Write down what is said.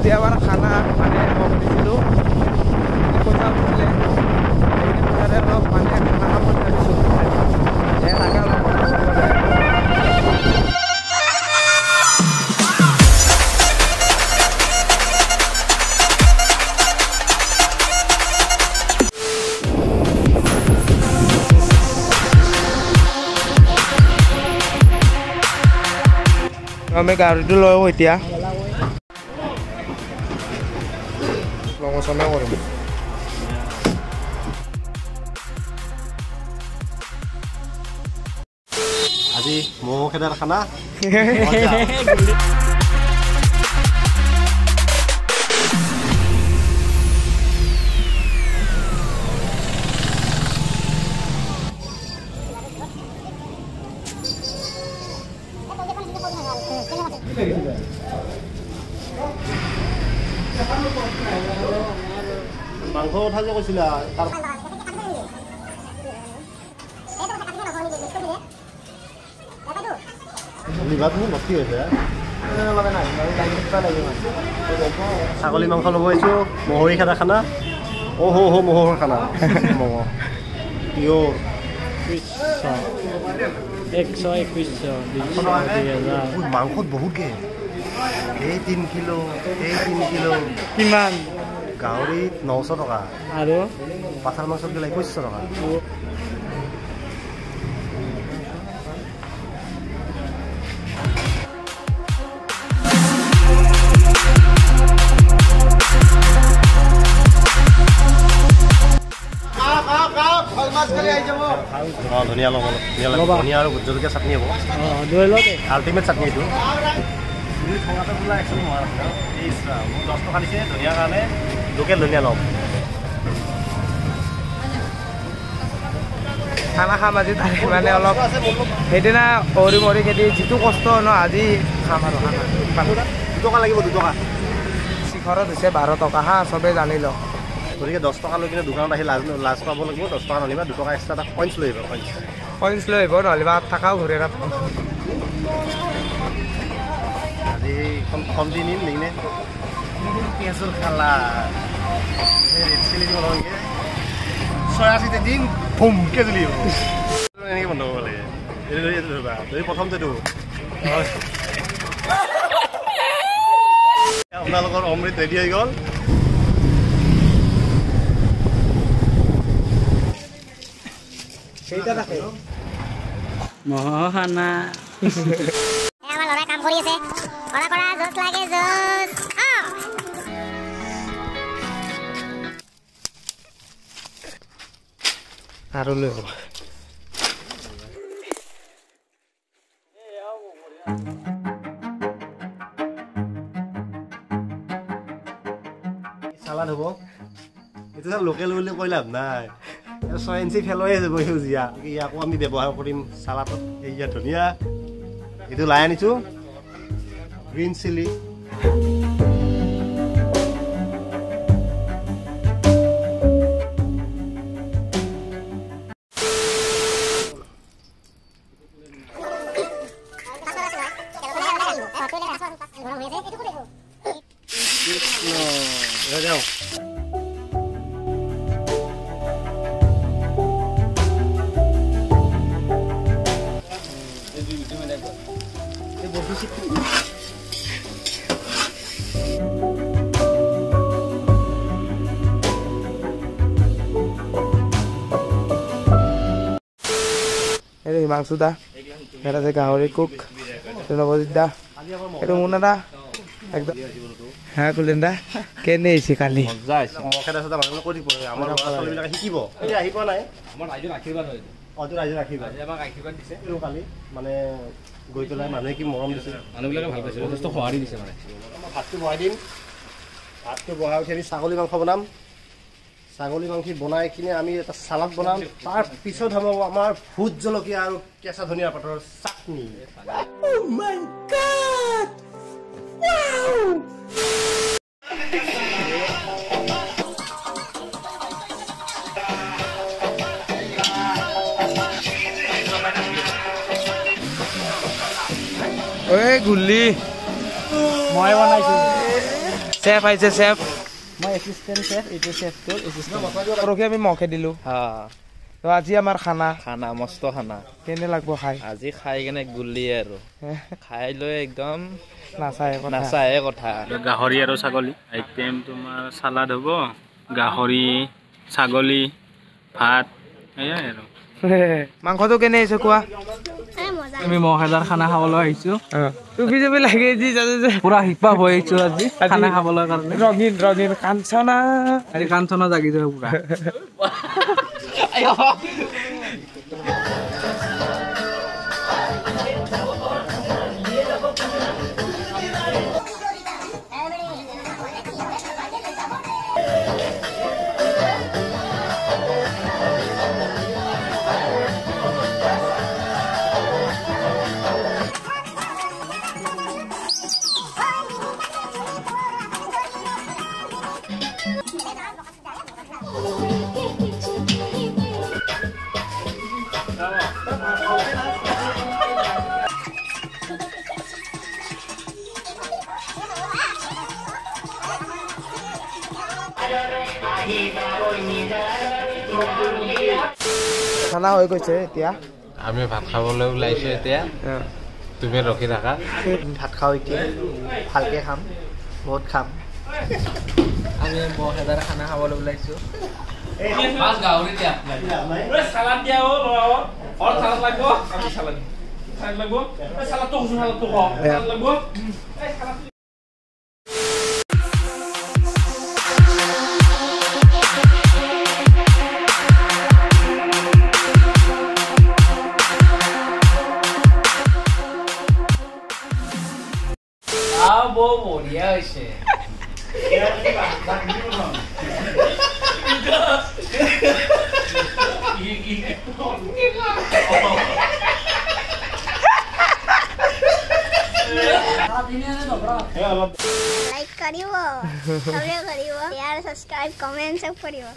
আজি আমাৰ খানা মানে মই দিছিলোঁ পইচা উঠিছিলে সেইখিনি পইচাৰে অলপ মানে খানা খাব দিছোঁ তাকে অলপ কথা পাতিব যায়। আমি গাড়ীটো লৈ এতিয়া লঙচনে কৰিম। আজি ম'হ খেদাৰ খানা মাংস কথা যে কৈছিলা তাৰ লিভাৰটো মোৰ ভৰ্তি হৈছে ছাগলী মাংস ল'ব আহিছোঁ মহৰি খেদা খানা মহৰ খানা ম'হ পিঅ'ৰ 121 মাংসত বহুতকে এই 3 কিলো কিমান গাহৰিত 900 টকা আৰু পাঠাৰ মাংসত গ'লে 2100 টকা। ধনিয়া ল'ব ধনিয়া আৰু ভোট জলকীয়া চাটনি হ'ব আল্টিমেট চাটনি এইটো থঙাটো বোলা একচুৱেলি নোৱাৰ মোক 10 টকা দিছে ধনিয়াৰ কাৰণে লোকেল ধনিয়া ল'ম। খানা খাম আজি তাৰে মানে অলপ সেইদিনা অৰি মৰি খেতি যিটো কষ্ট ন আজি খাম আৰু খানা 2 টকা লাগিব 2 টকা শিখৰত হৈছে 12 টকা হা চবেই জানি লওক। গতিকে 10 টকা লৈ কিনে দোকানত আহি লাজ পাব লাগিব 10 টকা নলিবা 2 টকা এক্সট্ৰা এটা পইণ্টছ লৈ আহিব পইণ্টছ লৈ আহিব নহ'লে বা থাকাও ঘূৰি নাপ আজি এখন কমটি নিম নেকি পিঁয়াজৰ খালা ৰেড চিলি দিব লাগে চয়া চিটি দিম ভুমকে জ্বলিব এনেকৈ বন্ধ কৰিব লাগে এইটো ধৰিবা যদি প্ৰথমতেতো আপোনালোকৰ অমৃত ৰেডি হৈ গ'ল। মহ খানা আমাৰ ল'ৰাই কাম কৰি আছে কৰা জোচ লাগে জোচ আৰু লৈ হ'ব চালাড হ'ব এইটো লোকেল বুলি কৈ লাভ নাই 6 ইঞ্চি ফেলয়ে যাব সেউজীয়া আকৌ আমি ব্যৱহাৰ কৰিম চালাডত এয়া ধনিয়া এইটো লাই আনিছোঁ গ্ৰীণ চিলি হিমাংশু দা এটা আছে গাহৰি কুক নৱজিৎ দা এইটো মুনা দা একদম হ্যাঁ কুলেন দা কেনে আহিছে কালি শিকিব আহি পোৱা নাই কালি মানে গৈ পেলাই মানুহে কি মৰম দিছে মানুহবিলাকে ভাল পাইছে যথেষ্ট সঁহাৰি দিছে মানে ভাতটো বহাই দিম ভাতটো বহাই উঠি আমি ছাগলী মাংস বনাম ছাগলী মাংস বনাই কিনে আমি এটা চালাড বনাম তাৰ পিছত হ'ব আমাৰ ভোট জলকীয়া আৰু কেঁচা ধনিয়া পাতৰ চাটনি ঐ গুল্লি মই বনাইছো চেফ আহিছে চেফ মই এসিস্ট্যান্ট শেফ এইটো শেফটোৰ এসিস্ট্যান্ট পৰহি আমি মহে দিলো হা তো আজি আমাৰ খানা খানা মস্ত খানা কেনে লাগব খাই আজি খাই কেনে গুলি আৰু খাই লৈ একদম নাচায় কথা গাহৰি আৰু ছাগলী আইটেম তোমাৰ চালাড হ'ব গাহৰি ছাগলী ভাত এয়াই আৰু মাংসটো কেনে আহিছে কোৱা আমি মহেদাৰ খানা খাবলৈ আহিছো টুপি চুপি লাগি যি পুৰা হিপা হৈ আহিছো আজি খানা খাবলৈ কাৰণে ৰঙীন কাঞ্চনা আজি কাঞ্চনা জাগিছে পুৰা খানা হৈ গৈছে এতিয়া আমি ভাত খাবলৈ ওলাইছো এতিয়া তুমি ৰখি থাকা ভাত খাওঁ এতিয়া ভালকে খাম বহুত খাম আমি মহেদাৰ খানা খাবলৈ ওলাইছো মাছ গাহৰি দিয়া চালাড দিয়া ও আৰু চালাড লাগিব আমি চালাড লাগিব চালাডটো খুচু চালাডটো খ চালাড লাগিব বহু বঢ়িয়া হৈছে लाइक करियो सबले करियो यार सब्सक्राइब कमेंट सब करियो